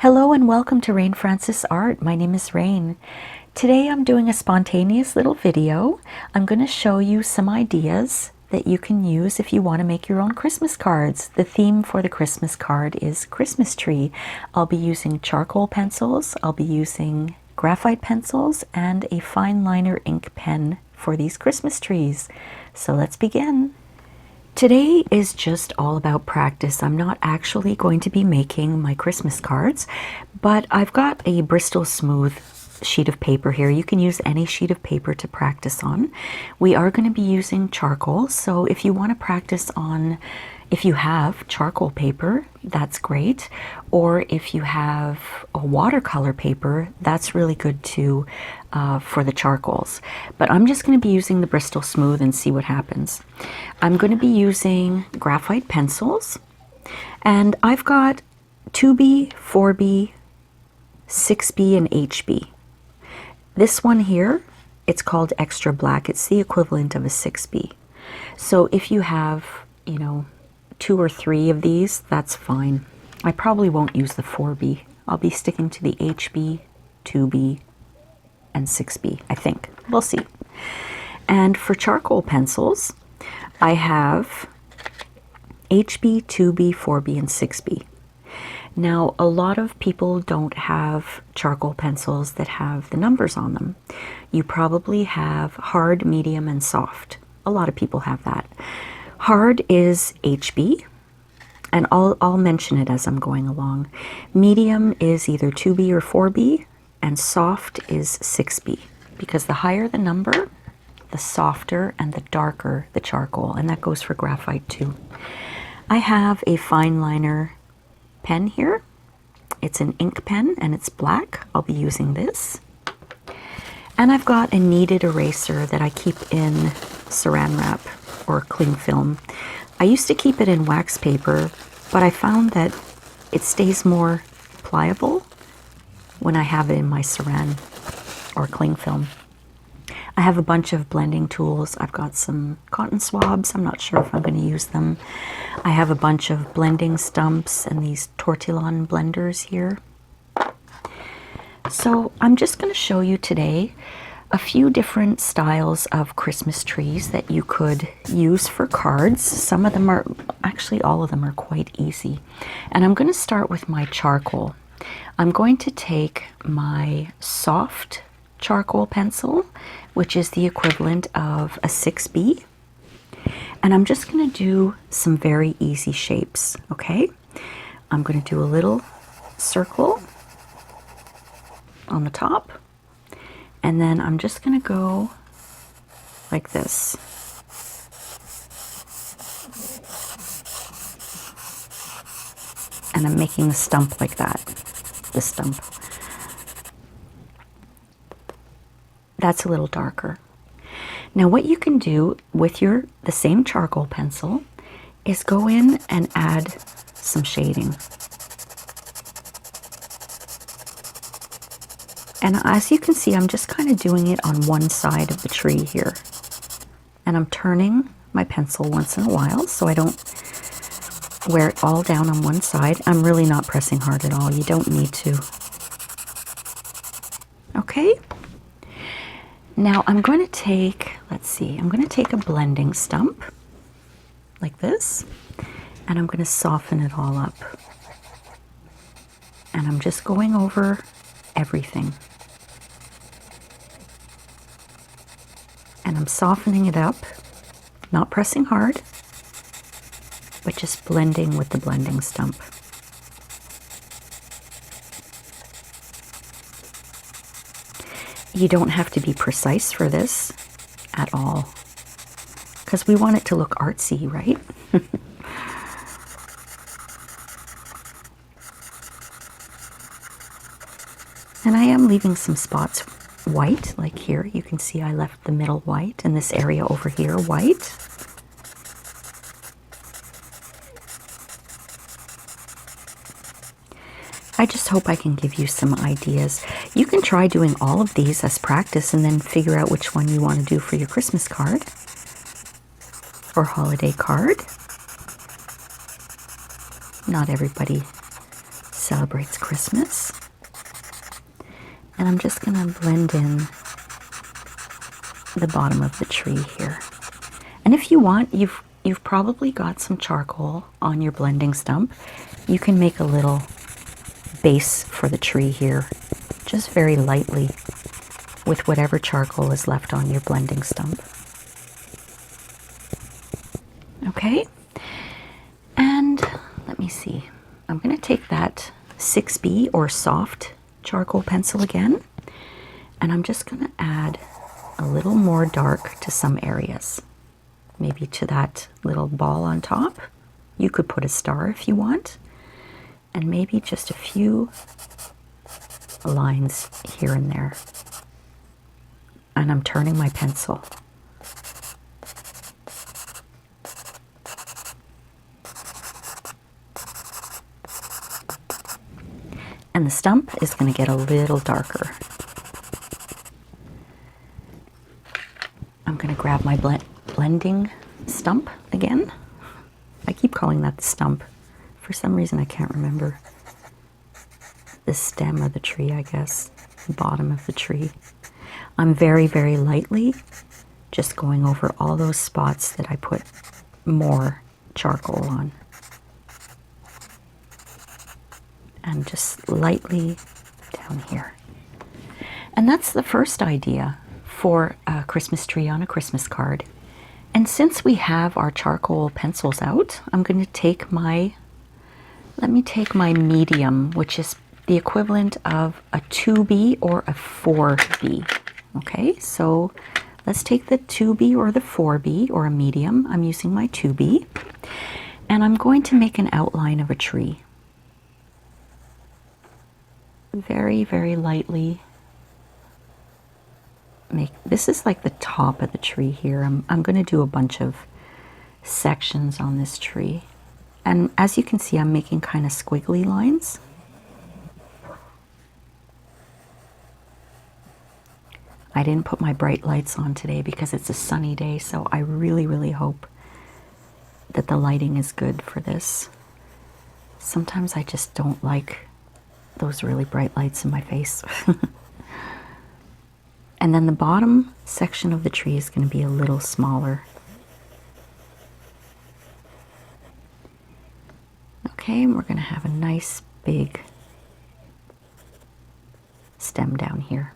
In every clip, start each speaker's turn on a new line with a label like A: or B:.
A: Hello and welcome to Rain Francis Art. My name is Rain. Today I'm doing a spontaneous little video. I'm going to show you some ideas that you can use if you want to make your own Christmas cards. The theme for the Christmas card is Christmas tree. I'll be using charcoal pencils, I'll be using graphite pencils, and a Fineliner ink pen for these Christmas trees. So let's begin. Today is just all about practice. I'm not actually going to be making my Christmas cards, but I've got a Bristol Smooth sheet of paper here. You can use any sheet of paper to practice on. We are going to be using charcoal, so if you want to practice on, if you have charcoal paper, that's great. Or if you have a watercolor paper, that's really good too for the charcoals. But I'm just going to be using the Bristol Smooth and see what happens. I'm going to be using graphite pencils, and I've got 2B, 4B, 6B, and HB. This one here, it's called extra black. It's the equivalent of a 6B. So if you have, 2 or 3 of these, that's fine. I probably won't use the 4B. I'll be sticking to the HB, 2B, and 6B, I think. We'll see. And for charcoal pencils, I have HB, 2B, 4B, and 6B. Now, a lot of people don't have charcoal pencils that have the numbers on them. You probably have hard, medium, and soft. A lot of people have that. Hard is HB, and I'll mention it as I'm going along. Medium is either 2B or 4B, and soft is 6B, because the higher the number, the softer and the darker the charcoal, and that goes for graphite too. I have a Fineliner pen here. It's an ink pen and it's black. I'll be using this. And I've got a kneaded eraser that I keep in saran wrap or cling film. I used to keep it in wax paper, but I found that it stays more pliable when I have it in my saran or cling film. I have a bunch of blending tools. I've got some cotton swabs. I'm not sure if I'm going to use them. I have a bunch of blending stumps and these tortillon blenders here. So I'm just going to show you today a few different styles of Christmas trees that you could use for cards. Some of them are, actually all of them are quite easy. And I'm going to start with my charcoal. I'm going to take my soft charcoal pencil, which is the equivalent of a 6B, and I'm just going to do some very easy shapes, okay? I'm going to do a little circle on the top, and then I'm just going to go like this. And I'm making a stump like that, the stump. That's a little darker. Now what you can do with the same charcoal pencil is go in and add some shading. And as you can see, I'm just kind of doing it on one side of the tree here. And I'm turning my pencil once in a while so I don't wear it all down on one side. I'm really not pressing hard at all. You don't need to. Okay? Now I'm going to take, I'm going to take a blending stump like this, and I'm going to soften it all up. And I'm just going over everything. And I'm softening it up, not pressing hard, but just blending with the blending stump. You don't have to be precise for this at all, because we want it to look artsy, right? And I am leaving some spots white, like here. You can see I left the middle white and this area over here white. I just hope I can give you some ideas. You can try doing all of these as practice and then figure out which one you want to do for your Christmas card or holiday card. Not everybody celebrates Christmas. And I'm just going to blend in the bottom of the tree here. And if you want, you've probably got some charcoal on your blending stump. You can make a little base for the tree here, just very lightly, with whatever charcoal is left on your blending stump. Okay, and let me see. I'm going to take that 6B or soft charcoal pencil again, and I'm just going to add a little more dark to some areas. Maybe to that little ball on top. You could put a star if you want, and maybe just a few lines here and there. And I'm turning my pencil. And the stump is going to get a little darker. I'm going to grab my blending stump again. I keep calling that the stump. For some reason I can't remember. The stem of the tree, I guess. The bottom of the tree. I'm very, very lightly just going over all those spots that I put more charcoal on. And just lightly down here. And that's the first idea for a Christmas tree on a Christmas card. And since we have our charcoal pencils out, I'm going to take my, let me take my medium, which is the equivalent of a 2B or a 4B. Okay, so let's take the 2B or the 4B or a medium. I'm using my 2B. And I'm going to make an outline of a tree. Very, very lightly. This is like the top of the tree here. I'm going to do a bunch of sections on this tree. And as you can see, I'm making kind of squiggly lines. I didn't put my bright lights on today because it's a sunny day, so I really, really hope that the lighting is good for this. Sometimes I just don't like those really bright lights in my face. And then the bottom section of the tree is going to be a little smaller. Okay, and we're going to have a nice big stem down here.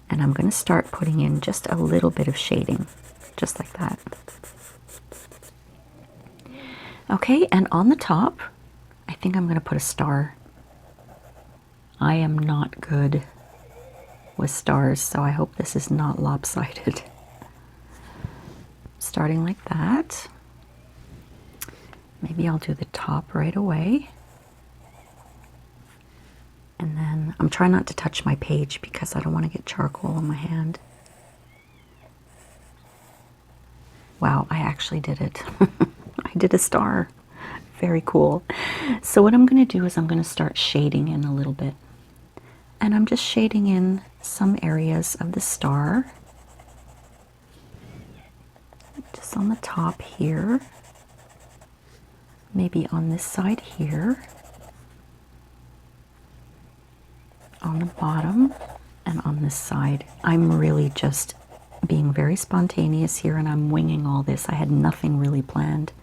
A: And I'm going to start putting in just a little bit of shading, just like that. Okay, and on the top, I think I'm going to put a star. I am not good with stars, so I hope this is not lopsided. Starting like that. Maybe I'll do the top right away. And then I'm trying not to touch my page because I don't want to get charcoal on my hand. Wow, I actually did it. I did a star. Very cool. So what I'm going to do is I'm going to start shading in a little bit. And I'm just shading in some areas of the star. Just on the top here. Maybe on this side here. On the bottom and on this side. I'm really just being very spontaneous here and I'm winging all this. I had nothing really planned.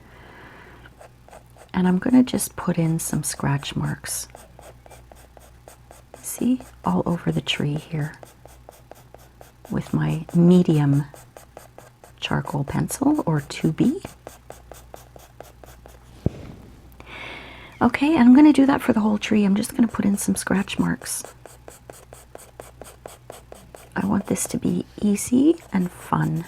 A: And I'm going to just put in some scratch marks. See, all over the tree here with my medium charcoal pencil or 2B. Okay, and I'm going to do that for the whole tree. I'm just going to put in some scratch marks. I want this to be easy and fun.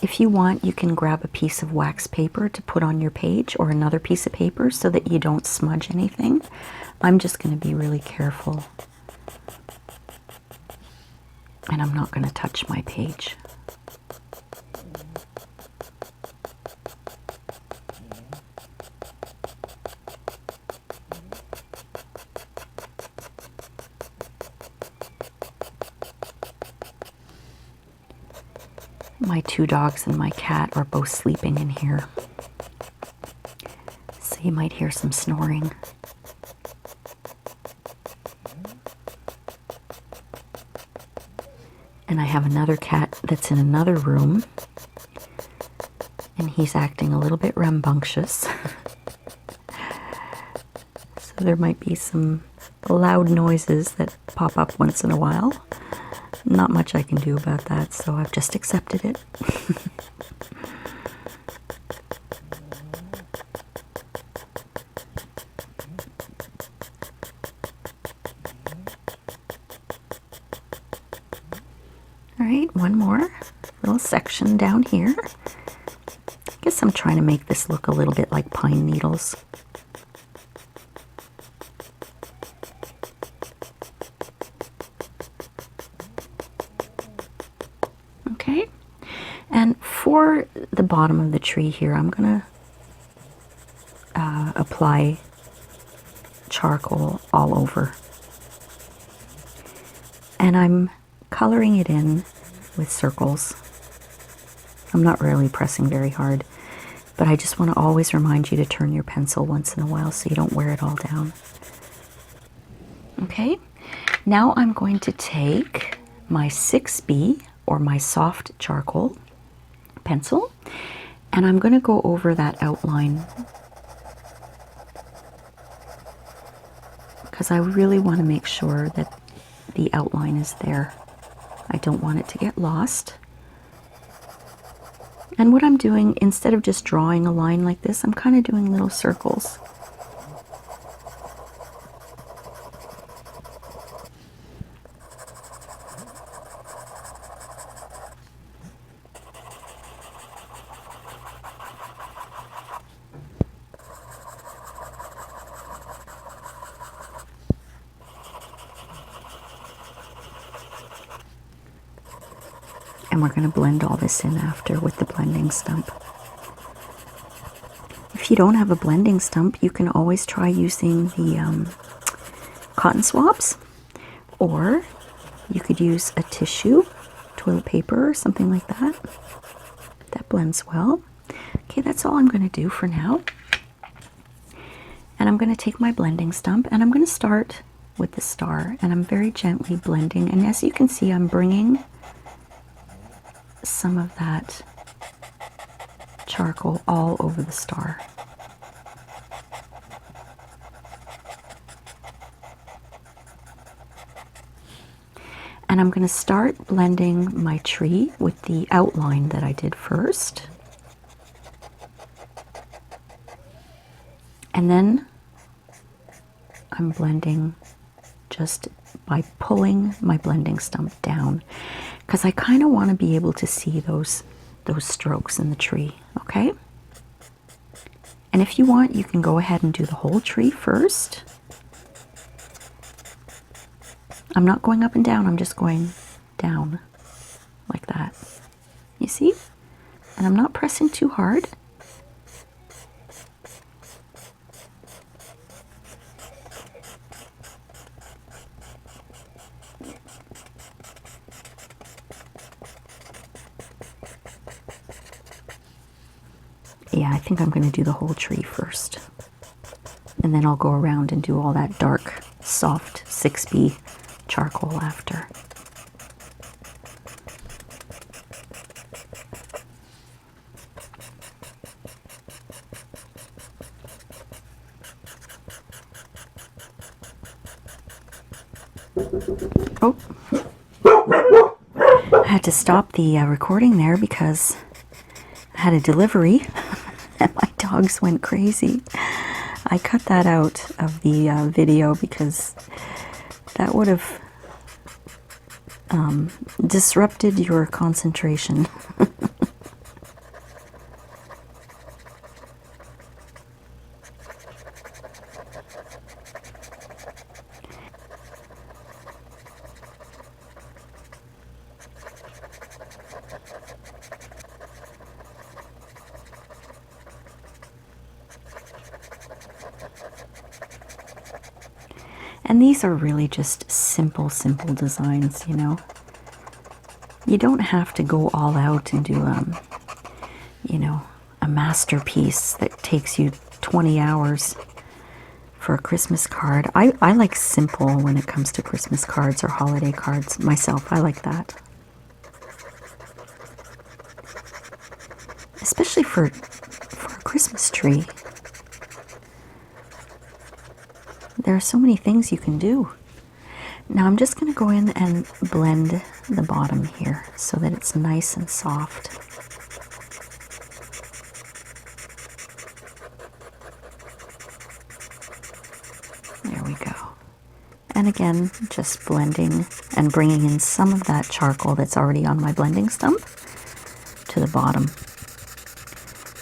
A: If you want, you can grab a piece of wax paper to put on your page or another piece of paper so that you don't smudge anything. I'm just going to be really careful. And I'm not going to touch my page. My two dogs and my cat are both sleeping in here. So You might hear some snoring. And I have another cat that's in another room, and he's acting a little bit rambunctious. So there might be some loud noises that pop up once in a while. Not much I can do about that, so I've just accepted it. Alright, one more little section down here. I guess I'm trying to make this look a little bit like pine needles. Okay, and for the bottom of the tree here, I'm going to apply charcoal all over. And I'm coloring it in with circles. I'm not really pressing very hard, but I just want to always remind you to turn your pencil once in a while so you don't wear it all down. Okay, now I'm going to take my 6B, or my soft charcoal pencil, and I'm going to go over that outline because I really want to make sure that the outline is there. I don't want it to get lost. And what I'm doing, instead of just drawing a line like this, I'm kind of doing little circles. And we're going to blend all this in after with the blending stump. If you don't have a blending stump, you can always try using the cotton swabs, or you could use a tissue, toilet paper, or something like that. That blends well. Okay, that's all I'm going to do for now. And I'm going to take my blending stump, and I'm going to start with the star, and I'm very gently blending. And as you can see, I'm bringing some of that charcoal all over the star. And I'm going to start blending my tree with the outline that I did first. And then I'm blending just by pulling my blending stump down, because I kind of want to be able to see those strokes in the tree, okay? And if you want, you can go ahead and do the whole tree first. I'm not going up and down, I'm just going down like that. You see? And I'm not pressing too hard. Yeah, I think I'm going to do the whole tree first. And then I'll go around and do all that dark, soft 6B charcoal after. Oh, I had to stop the recording there because I had a delivery and my dogs went crazy. I cut that out of the video because that would have disrupted your concentration. And these are really just simple designs, you know. You don't have to go all out and do, you know, a masterpiece that takes you 20 hours for a Christmas card. I like simple when it comes to Christmas cards or holiday cards myself. I like that. Especially for a Christmas tree. There are so many things you can do. Now I'm just going to go in and blend the bottom here so that it's nice and soft. There we go. And again, just blending and bringing in some of that charcoal that's already on my blending stump to the bottom.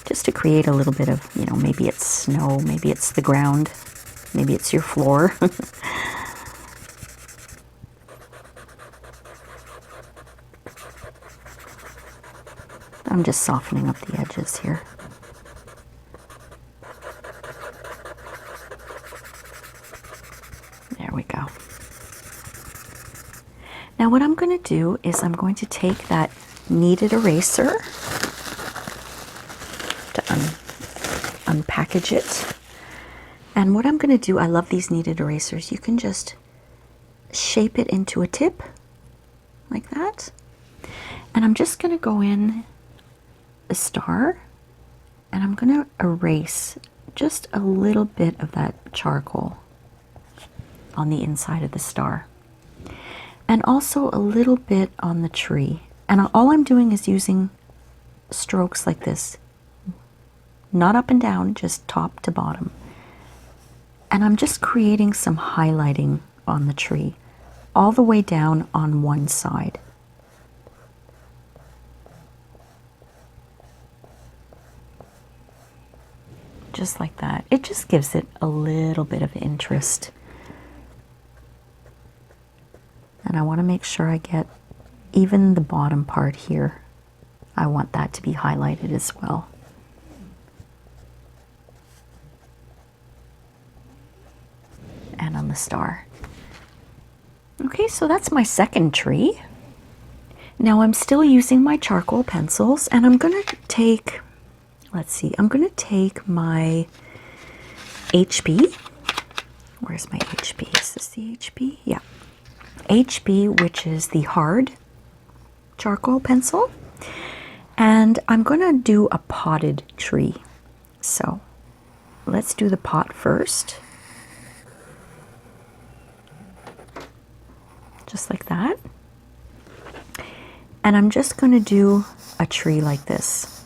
A: Just to create a little bit of, you know, maybe it's snow, maybe it's the ground, maybe it's your floor. I'm just softening up the edges here. There we go. Now what I'm going to do is I'm going to take that kneaded eraser to unpackage it. And what I'm going to do, I love these kneaded erasers. You can just shape it into a tip like that. And I'm just going to go in the star, and I'm going to erase just a little bit of that charcoal on the inside of the star, and also a little bit on the tree. And all I'm doing is using strokes like this, not up and down, just top to bottom. And I'm just creating some highlighting on the tree all the way down on one side. Just like that. It just gives it a little bit of interest. And I want to make sure I get even the bottom part here. I want that to be highlighted as well. And on the star. Okay, so that's my second tree. Now I'm still using my charcoal pencils, and I'm going to take, let's see, I'm going to take my HB. Where's my HB? Is this the HB? Yeah. HB, which is the hard charcoal pencil. And I'm going to do a potted tree. So let's do the pot first. Just like that. And I'm just going to do a tree like this.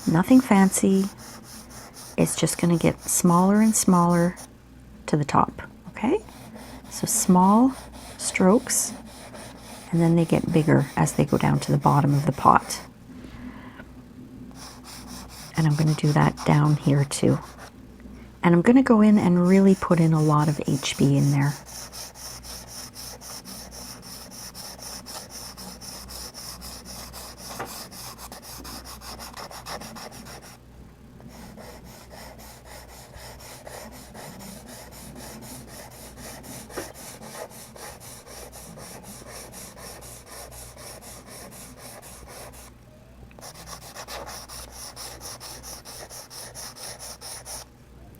A: Nothing fancy. It's just going to get smaller and smaller to the top. Okay? So small strokes, and then they get bigger as they go down to the bottom of the pot. And I'm going to do that down here too. And I'm going to go in and really put in a lot of HB in there.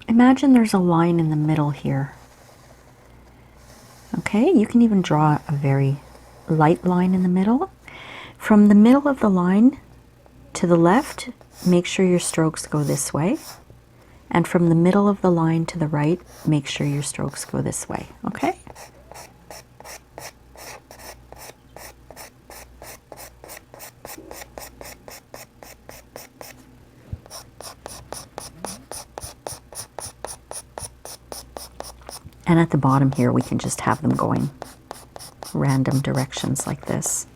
A: Imagine there's a line in the middle here. Okay, you can even draw a very light line in the middle. From the middle of the line to the left, make sure your strokes go this way. And from the middle of the line to the right, make sure your strokes go this way. Okay? And at the bottom here, we can just have them going random directions like this.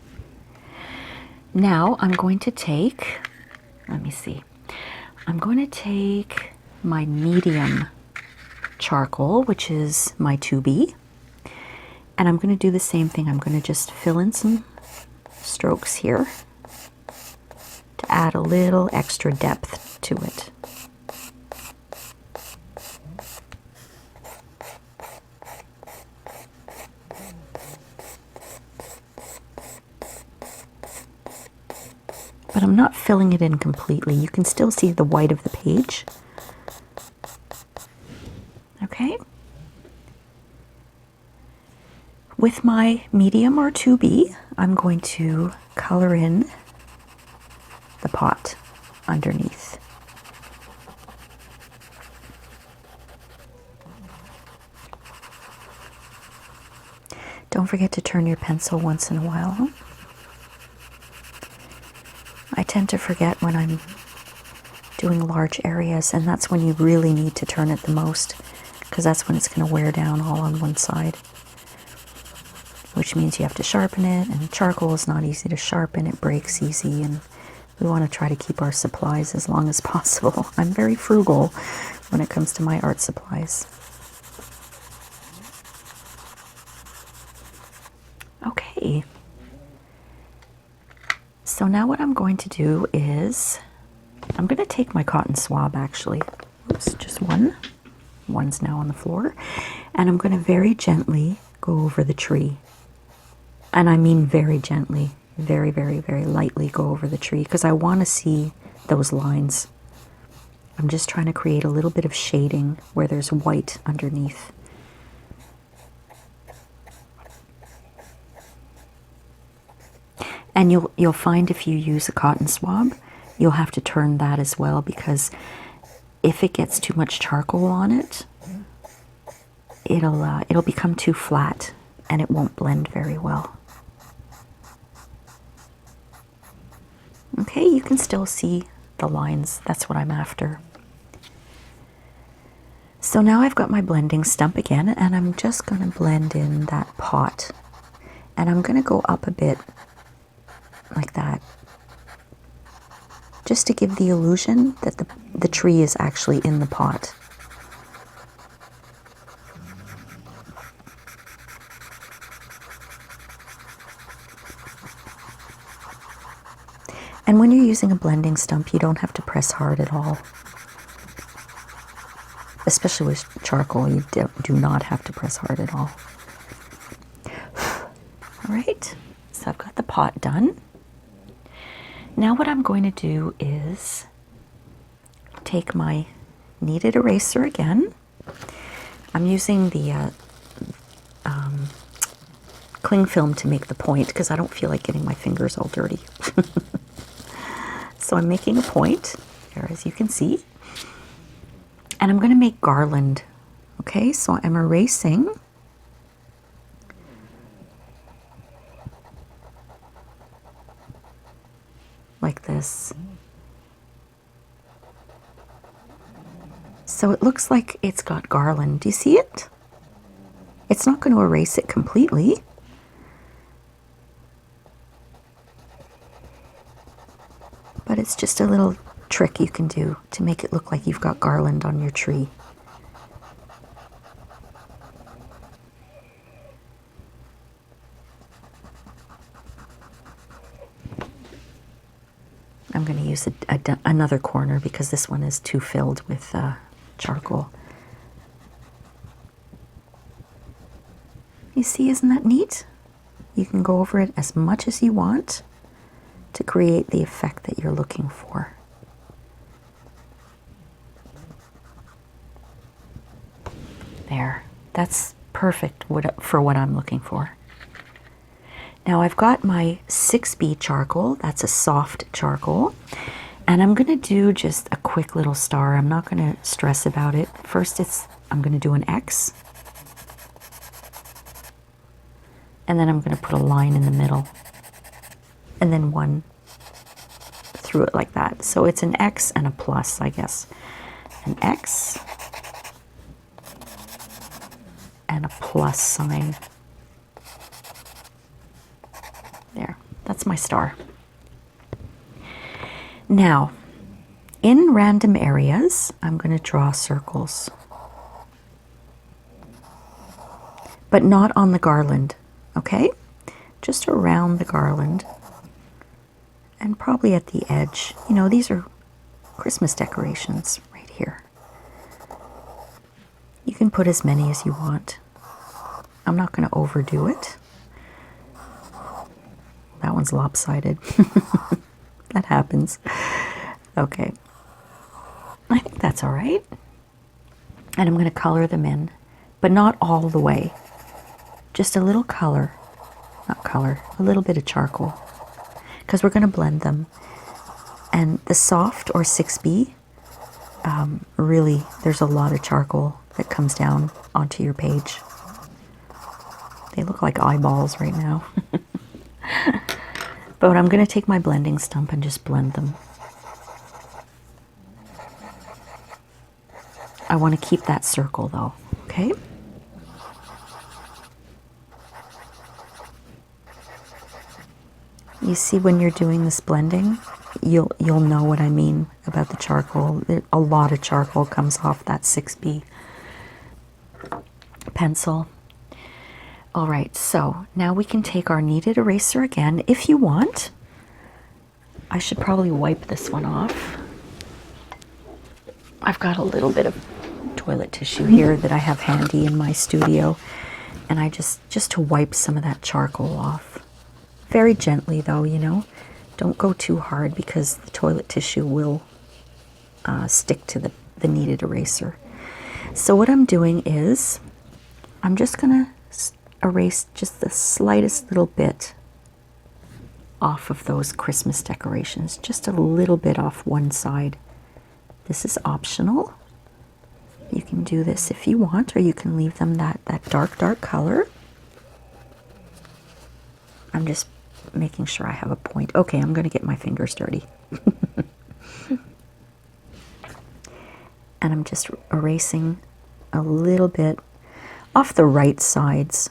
A: Now I'm going to take, let me see, I'm going to take my medium charcoal, which is my 2B, and I'm going to do the same thing. I'm going to just fill in some strokes here to add a little extra depth to it. But I'm not filling it in completely. You can still see the white of the page. Okay. With my medium or 2B, I'm going to color in the pot underneath. Don't forget to turn your pencil once in a while. I tend to forget when I'm doing large areas, and that's when you really need to turn it the most, because that's when it's going to wear down all on one side, which means you have to sharpen it, and charcoal is not easy to sharpen. It breaks easy, and we want to try to keep our supplies as long as possible. I'm very frugal when it comes to my art supplies. Okay, so now what I'm going to do is I'm going to take my cotton swab, actually. Oops, just one. One's now on the floor. And I'm going to very gently go over the tree. And I mean very gently, very, very, very lightly go over the tree, because I want to see those lines. I'm just trying to create a little bit of shading where there's white underneath. And you'll find if you use a cotton swab, you'll have to turn that as well, because if it gets too much charcoal on it, it'll become too flat and it won't blend very well. Okay, you can still see the lines. That's what I'm after. So now I've got my blending stump again, and I'm just going to blend in that pot. And I'm going to go up a bit like that, just to give the illusion that the tree is actually in the pot. And when you're using a blending stump, you don't have to press hard at all. Especially with charcoal, you do not have to press hard at all. All right, so I've got the pot done. Now what I'm going to do is take my kneaded eraser again. I'm using the cling film to make the point, because I don't feel like getting my fingers all dirty. So I'm making a point there, as you can see. And I'm going to make garland. Okay, so I'm erasing like this. So it looks like it's got garland. Do you see it? It's not going to erase it completely. But it's just a little trick you can do to make it look like you've got garland on your tree. I'm going to use another corner because this one is too filled with charcoal. You see, isn't that neat? You can go over it as much as you want to create the effect that you're looking for. There, that's perfect for what I'm looking for. Now I've got my 6B charcoal, that's a soft charcoal, and I'm going to do just a quick little star. I'm not going to stress about it. First I'm going to do an X, and then I'm going to put a line in the middle, and then one through it like that. So it's an X and a plus, I guess. An X and a plus sign. There, that's my star. Now, in random areas, I'm going to draw circles. But not on the garland, okay? Just around the garland. And probably at the edge. You know, these are Christmas decorations right here. You can put as many as you want. I'm not going to overdo it. That one's lopsided. That happens. Okay. I think that's all right. And I'm going to color them in, but not all the way. Just a little color, not color, a little bit of charcoal, because we're going to blend them. And the soft or 6B, really, there's a lot of charcoal that comes down onto your page. They look like eyeballs right now. But I'm going to take my blending stump and just blend them. I want to keep that circle though, okay? You see, when you're doing this blending, you'll know what I mean about the charcoal. A lot of charcoal comes off that 6B pencil. All right, so now we can take our kneaded eraser again if you want. I should probably wipe this one off. I've got a little bit of toilet tissue here that I have handy in my studio, and I just to wipe some of that charcoal off. Very gently though, you know. Don't go too hard because the toilet tissue will stick to the kneaded eraser. So what I'm doing is I'm just gonna erase just the slightest little bit off of those Christmas decorations, just a little bit off one side. This is optional. You can do this if you want, or you can leave them that dark color. I'm just making sure I have a point. Okay, I'm going to get my fingers dirty. And I'm just erasing a little bit off the right sides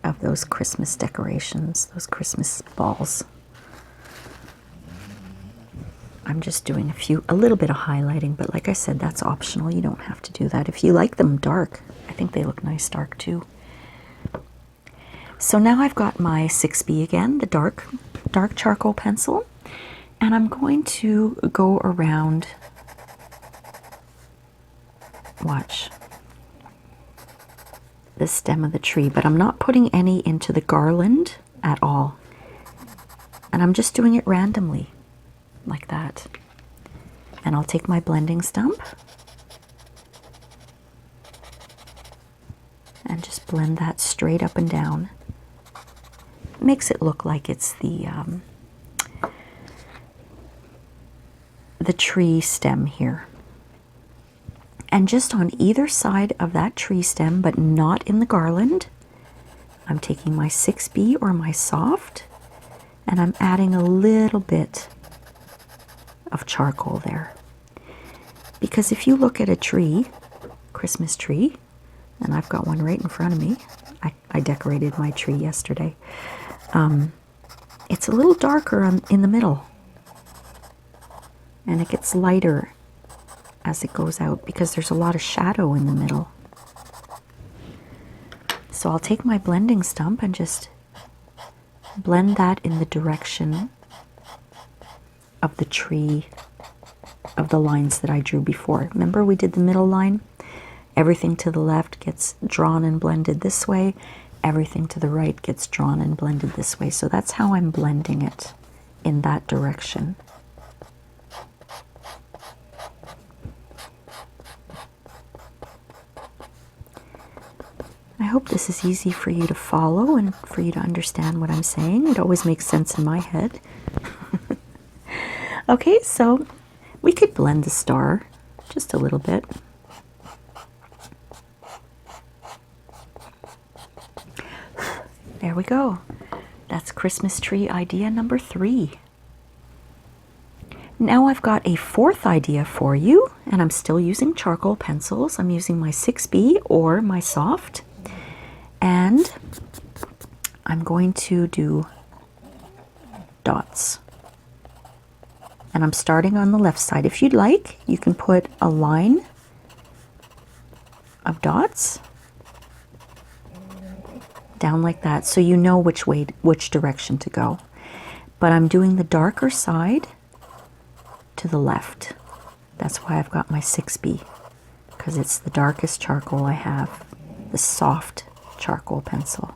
A: of those Christmas decorations, those Christmas balls. I'm just doing a little bit of highlighting, but like I said, that's optional. You don't have to do that. If you like them dark, I think they look nice dark too. So now I've got my 6B again, the dark charcoal pencil, and I'm going to go around, watch, the stem of the tree, but I'm not putting any into the garland at all. And I'm just doing it randomly, like that. And I'll take my blending stump and just blend that straight up and down. Makes it look like it's the tree stem here. And just on either side of that tree stem, but not in the garland, I'm taking my 6B or my soft, and I'm adding a little bit of charcoal there. Because if you look at a tree, Christmas tree, and I've got one right in front of me, I decorated my tree yesterday, it's a little darker in the middle, and it gets lighter as it goes out because there's a lot of shadow in the middle. So I'll take my blending stump and just blend that in the direction of the tree, of the lines that I drew before. Remember we did the middle line? Everything to the left gets drawn and blended this way. Everything to the right gets drawn and blended this way. So that's how I'm blending it, in that direction. I hope this is easy for you to follow and for you to understand what I'm saying. It always makes sense in my head. Okay, so we could blend the star just a little bit. There we go. That's Christmas tree idea number 3. Now I've got a 4th idea for you, and I'm still using charcoal pencils. I'm using my 6B or my soft, and I'm going to do dots. And I'm starting on the left side. If you'd like, you can put a line of dots down like that, so you know which direction to go. But I'm doing the darker side to the left. That's why I've got my 6B, because it's the darkest charcoal I have, the soft charcoal pencil.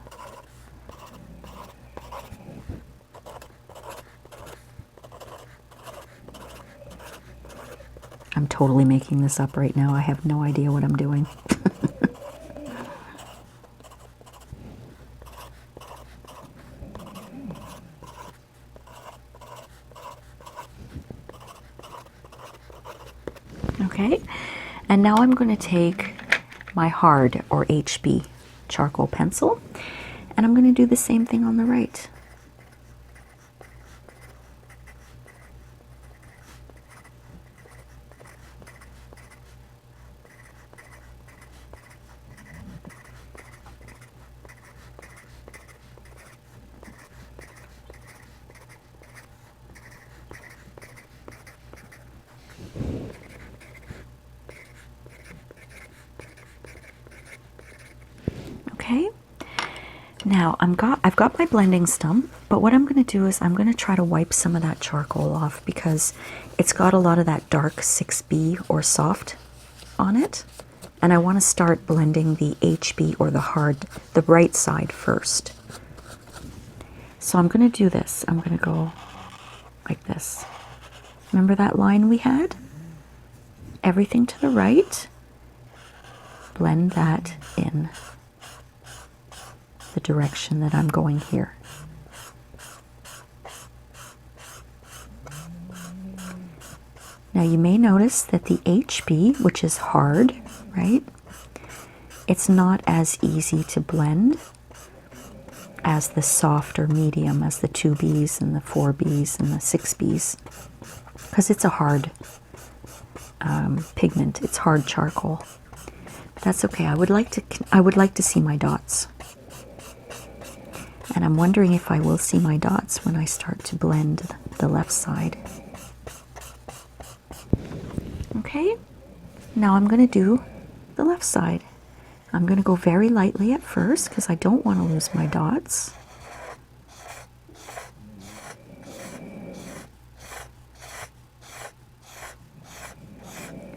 A: I'm totally making this up right now. I have no idea what I'm doing. Okay, and now I'm going to take my hard or HB charcoal pencil, and I'm going to do the same thing on the right. Okay, now I've got my blending stump, but what I'm going to do is I'm going to try to wipe some of that charcoal off because it's got a lot of that dark 6B or soft on it, and I want to start blending the HB or the right side first. So I'm going to do this. I'm going to go like this. Remember that line we had? Everything to the right, blend that in the direction that I'm going here. Now you may notice that the HB, which is hard, right? It's not as easy to blend as the soft or medium, as the 2Bs and the 4Bs and the 6Bs, because it's a hard pigment. It's hard charcoal. But that's okay. I would like to see my dots. And I'm wondering if I will see my dots when I start to blend the left side. Okay, now I'm going to do the left side. I'm going to go very lightly at first because I don't want to lose my dots.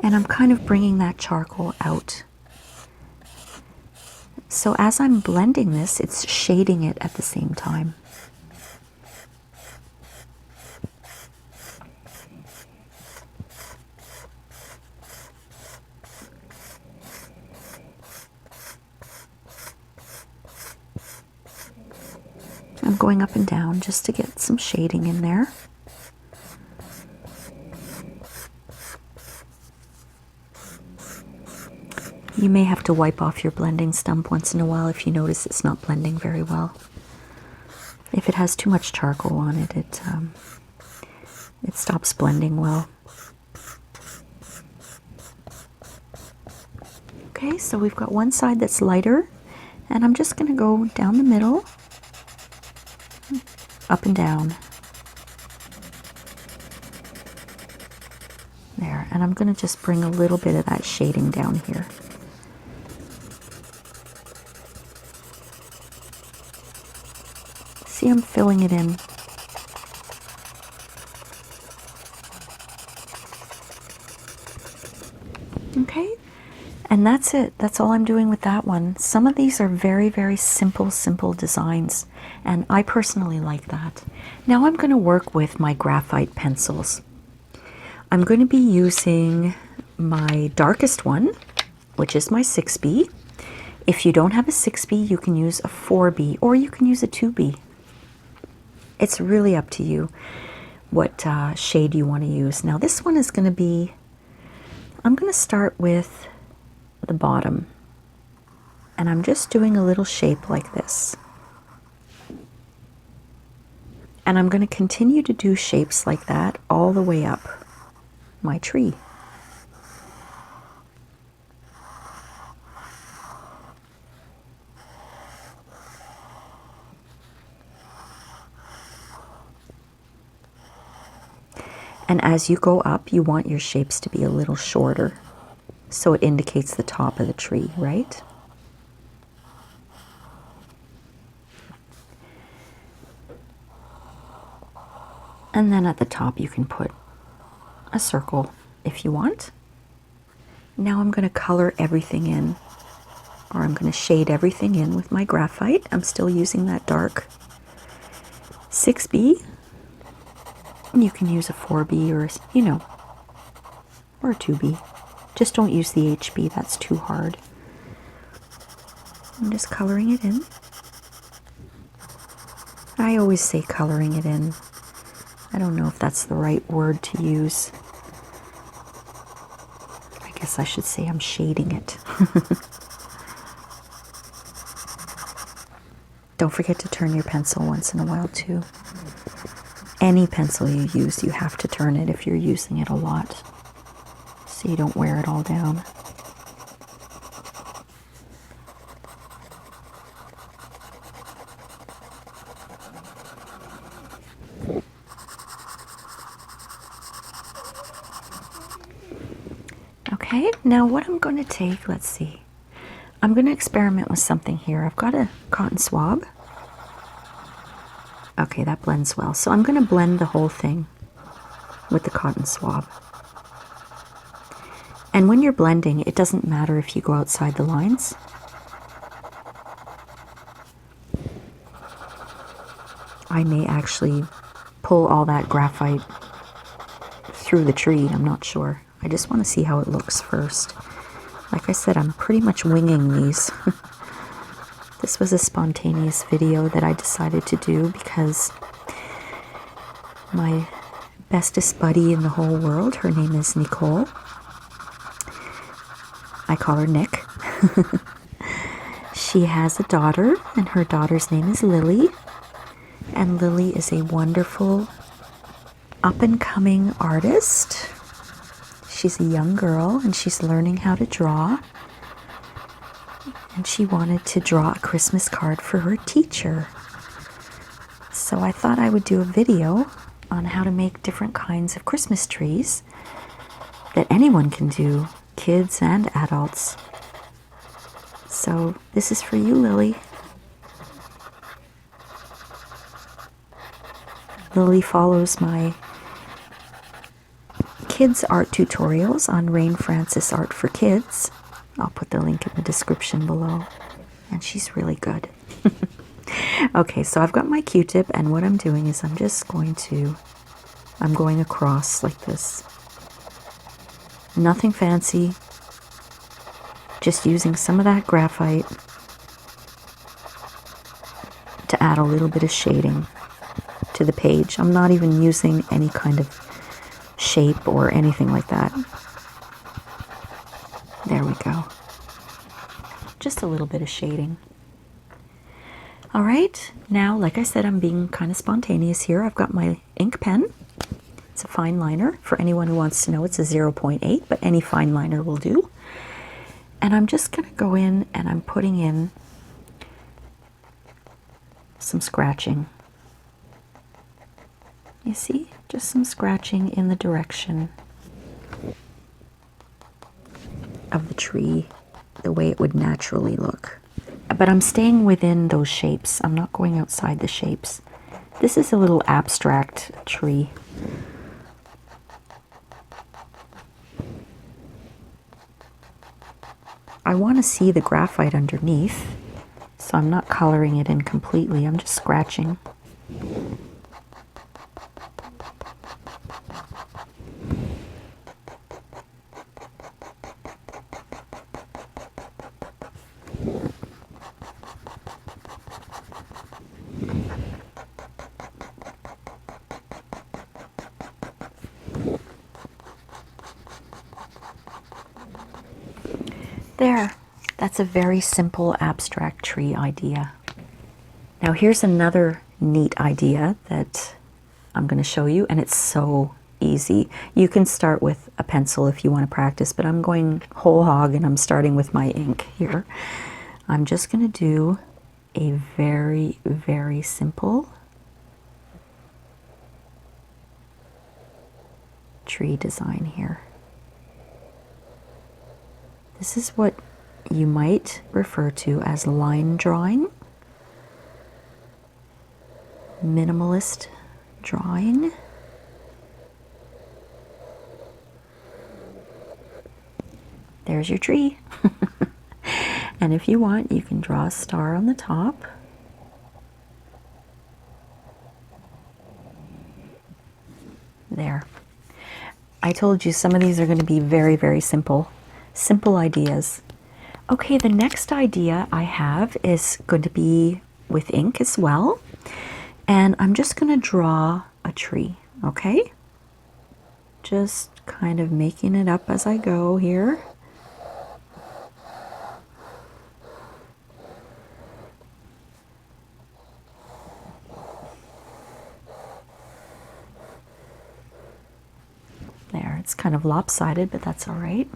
A: And I'm kind of bringing that charcoal out. So as I'm blending this, it's shading it at the same time. I'm going up and down just to get some shading in there. You may have to wipe off your blending stump once in a while if you notice it's not blending very well. If it has too much charcoal on it, it stops blending well. Okay, so we've got one side that's lighter, and I'm just going to go down the middle, up and down. There, and I'm going to just bring a little bit of that shading down here. See, I'm filling it in. Okay, and that's it. That's all I'm doing with that one. Some of these are very, very simple designs, and I personally like that. Now I'm going to work with my graphite pencils. I'm going to be using my darkest one, which is my 6B. If you don't have a 6B, you can use a 4B, or you can use a 2B. It's really up to you what shade you want to use. Now this one is going to be, I'm going to start with the bottom, and I'm just doing a little shape like this. And I'm going to continue to do shapes like that all the way up my tree. And as you go up, you want your shapes to be a little shorter, so it indicates the top of the tree, right? And then at the top you can put a circle if you want. Now I'm going to color everything in, or I'm going to shade everything in with my graphite. I'm still using that dark 6B. You can use a 4B or, or a 2B. Just don't use the HB, that's too hard. I'm just coloring it in. I always say coloring it in. I don't know if that's the right word to use. I guess I should say I'm shading it. Don't forget to turn your pencil once in a while too. Any pencil you use, you have to turn it if you're using it a lot, so you don't wear it all down. Okay, now what I'm going to take, let's see. I'm going to experiment with something here. I've got a cotton swab. Okay, that blends well. So I'm going to blend the whole thing with the cotton swab. And when you're blending, it doesn't matter if you go outside the lines. I may actually pull all that graphite through the tree, I'm not sure. I just want to see how it looks first. Like I said, I'm pretty much winging these. This was a spontaneous video that I decided to do because my bestest buddy in the whole world, her name is Nicole. I call her Nick. She has a daughter, and her daughter's name is Lily. And Lily is a wonderful up-and-coming artist. She's a young girl, and she's learning how to draw. And she wanted to draw a Christmas card for her teacher. So I thought I would do a video on how to make different kinds of Christmas trees that anyone can do, kids and adults. So this is for you, Lily. Lily follows my kids art tutorials on Rain Francis Art for Kids. I'll put the link in the description below. And she's really good. Okay, so I've got my Q-tip, and what I'm doing is I'm going across like this. Nothing fancy. Just using some of that graphite to add a little bit of shading to the page. I'm not even using any kind of shape or anything like that. There we go. Just a little bit of shading. All right, now, like I said, I'm being kind of spontaneous here. I've got my ink pen. It's a fine liner. For anyone who wants to know, it's a 0.8, but any fine liner will do. And I'm just going to go in and I'm putting in some scratching. You see? Just some scratching in the direction of the tree, the way it would naturally look. But I'm staying within those shapes. I'm not going outside the shapes. This is a little abstract tree. I want to see the graphite underneath, so I'm not coloring it in completely. I'm just scratching. There, that's a very simple abstract tree idea. Now here's another neat idea that I'm going to show you, and it's so easy. You can start with a pencil if you want to practice, but I'm going whole hog and I'm starting with my ink here. I'm just going to do a very, very simple tree design here. This is what you might refer to as line drawing, minimalist drawing. There's your tree. And if you want, you can draw a star on the top. There. I told you some of these are going to be very, very simple. Simple ideas. Okay, the next idea I have is going to be with ink as well. And I'm just going to draw a tree, okay? Just kind of making it up as I go here. There, it's kind of lopsided, but that's all right.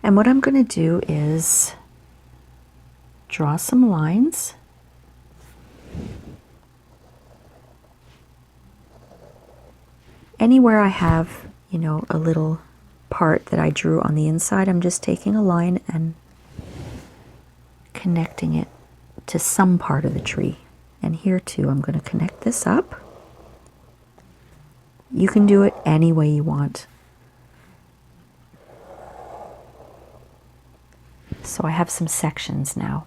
A: And what I'm going to do is draw some lines. Anywhere I have, you know, a little part that I drew on the inside, I'm just taking a line and connecting it to some part of the tree. And here too, I'm going to connect this up. You can do it any way you want. So I have some sections now.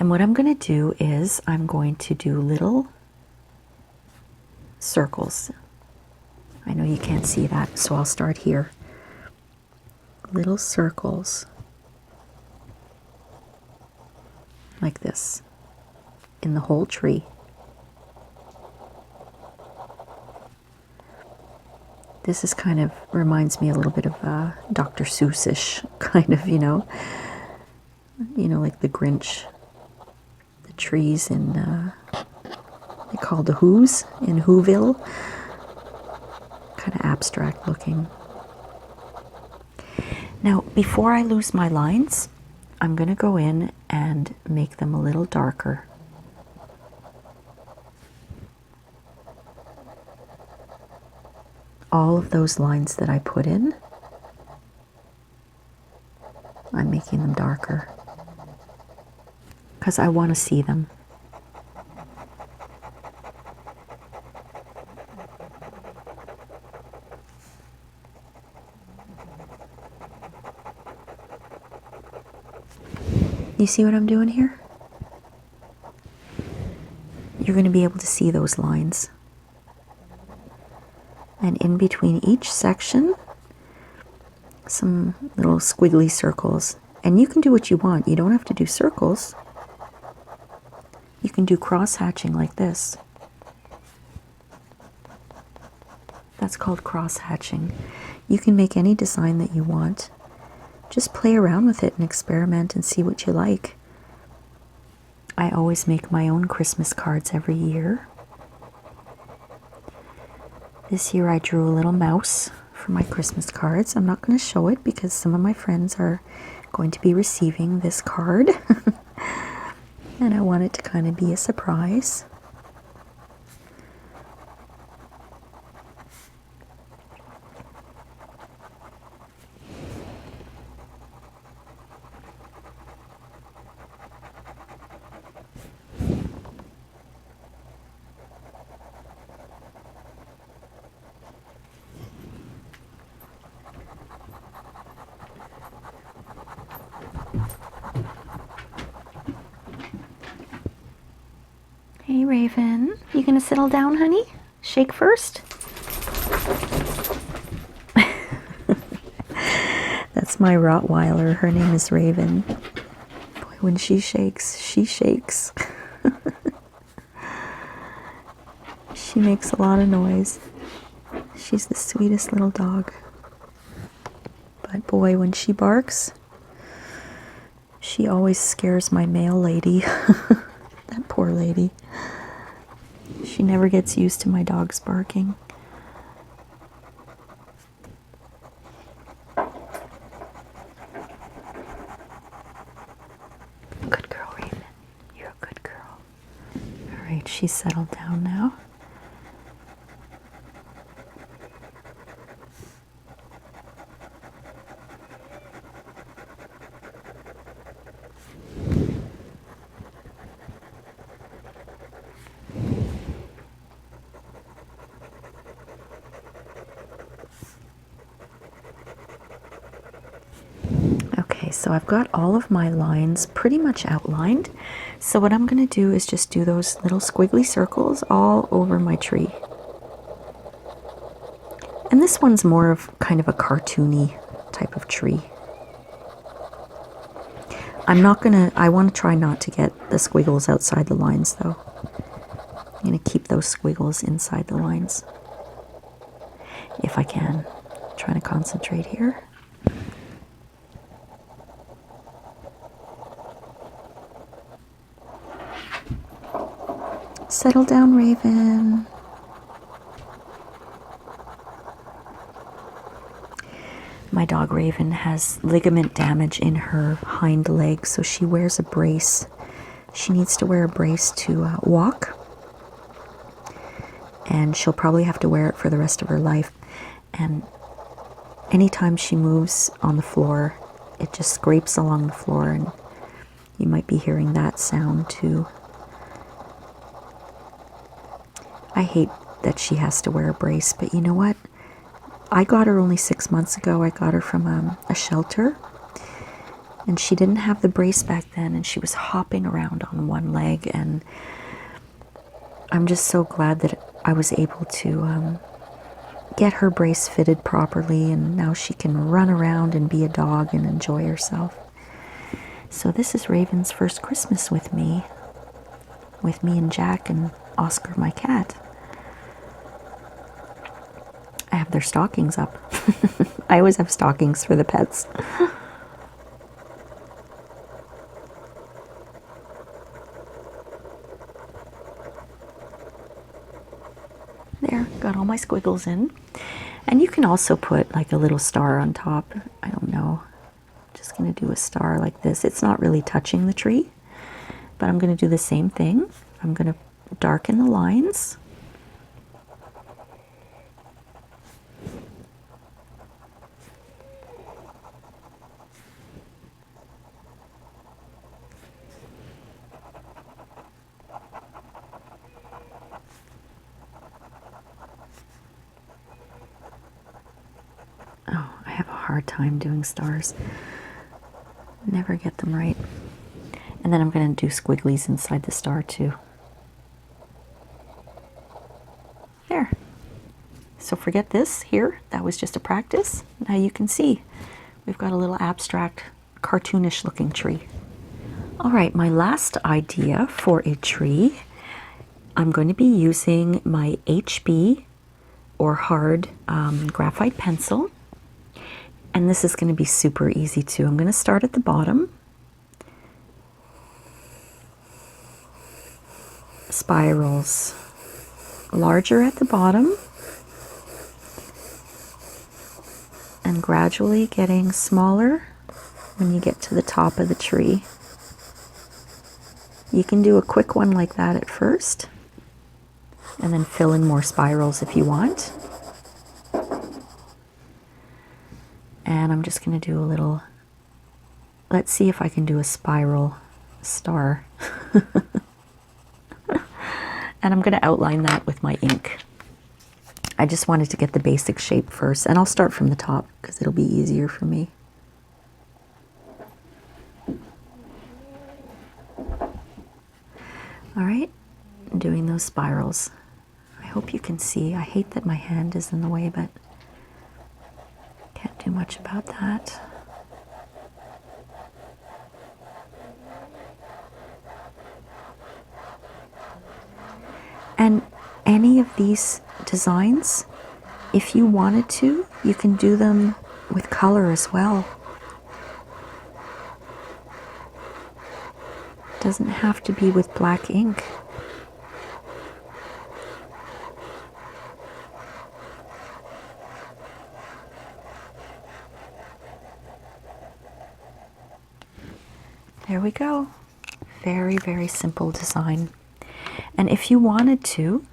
A: And what I'm going to do is I'm going to do little circles. I know you can't see that, so I'll start here. Little circles like this in the whole tree. This is kind of reminds me a little bit of Dr. Seuss-ish kind of, you know, like the Grinch, the trees in they call the Who's in Whoville, kind of abstract looking. Now, before I lose my lines, I'm going to go in and make them a little darker. All of those lines that I put in, I'm making them darker because I want to see them. You see what I'm doing here? You're going to be able to see those lines. And in between each section, some little squiggly circles. And you can do what you want. You don't have to do circles. You can do cross hatching like this. That's called cross hatching. You can make any design that you want. Just play around with it and experiment and see what you like. I always make my own Christmas cards every year. This year I drew a little mouse for my Christmas cards. I'm not going to show it because some of my friends are going to be receiving this card. And I want it to kind of be a surprise. Hey Raven, you gonna settle down, honey? Shake first. That's my Rottweiler. Her name is Raven. Boy, when she shakes, she shakes. She makes a lot of noise. She's the sweetest little dog. But boy, when she barks, she always scares my mail lady. That poor lady. She never gets used to my dog's barking. Good girl, Raven. You're a good girl. All right, she's settled down now. So I've got all of my lines pretty much outlined. So what I'm going to do is just do those little squiggly circles all over my tree. And this one's more of kind of a cartoony type of tree. I want to try not to get the squiggles outside the lines though. I'm going to keep those squiggles inside the lines if I can. Trying to concentrate here. Settle down, Raven. My dog Raven has ligament damage in her hind leg, so she wears a brace. She needs to wear a brace to walk, and she'll probably have to wear it for the rest of her life. And anytime she moves on the floor, it just scrapes along the floor, and you might be hearing that sound too. I hate that she has to wear a brace, but you know what? I got her only 6 months ago. I got her from a shelter, and she didn't have the brace back then, and she was hopping around on one leg, and I'm just so glad that I was able to get her brace fitted properly, and now she can run around and be a dog and enjoy herself. So this is Raven's first Christmas with me and Jack and Oscar, my cat. I have their stockings up. I always have stockings for the pets. There, got all my squiggles in. And you can also put like a little star on top. I don't know. Just going to do a star like this. It's not really touching the tree, but I'm going to do the same thing. I'm going to darken the lines. Oh, I have a hard time doing stars. Never get them right. And then I'm going to do squigglies inside the star too. There. So forget this here. That was just a practice. Now you can see we've got a little abstract, cartoonish looking tree. All right, my last idea for a tree, I'm going to be using my HB or hard graphite pencil. And this is going to be super easy too. I'm going to start at the bottom. Spirals. Larger at the bottom. And gradually getting smaller when you get to the top of the tree. You can do a quick one like that at first, and then fill in more spirals if you want. And I'm just going to do a little, let's see if I can do a spiral star. And I'm going to outline that with my ink. I just wanted to get the basic shape first, and I'll start from the top because it'll be easier for me. All right, I'm doing those spirals. I hope you can see. I hate that my hand is in the way, but can't do much about that. And any of these designs, if you wanted to, you can do them with color as well. Doesn't have to be with black ink. There we go. Very, very simple design. And if you wanted to,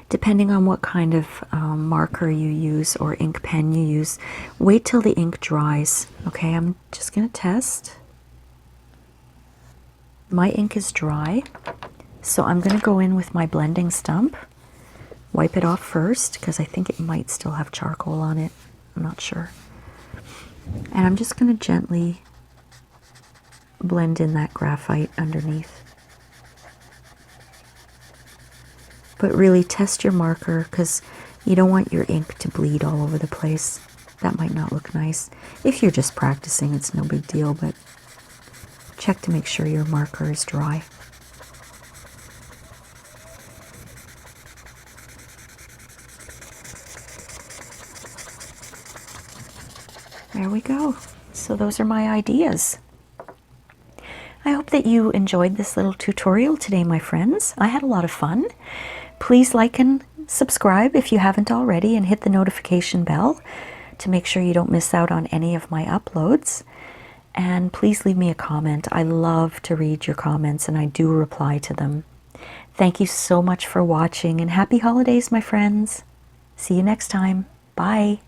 A: depending on what kind of marker you use or ink pen you use, wait till the ink dries. Okay, I'm just going to test. My ink is dry, so I'm going to go in with my blending stump, wipe it off first because I think it might still have charcoal on it. I'm not sure. And I'm just going to gently blend in that graphite underneath. But really test your marker, because You don't want your ink to bleed all over the place. That might not look nice. If you're just practicing, it's no big deal, but check to make sure your marker is dry. There we go. So those are my ideas. I hope that you enjoyed this little tutorial today, my friends. I had a lot of fun. Please like and subscribe if you haven't already, and hit the notification bell to make sure you don't miss out on any of my uploads. And please leave me a comment. I love to read your comments, and I do reply to them. Thank you so much for watching, and happy holidays, my friends. See you next time. Bye.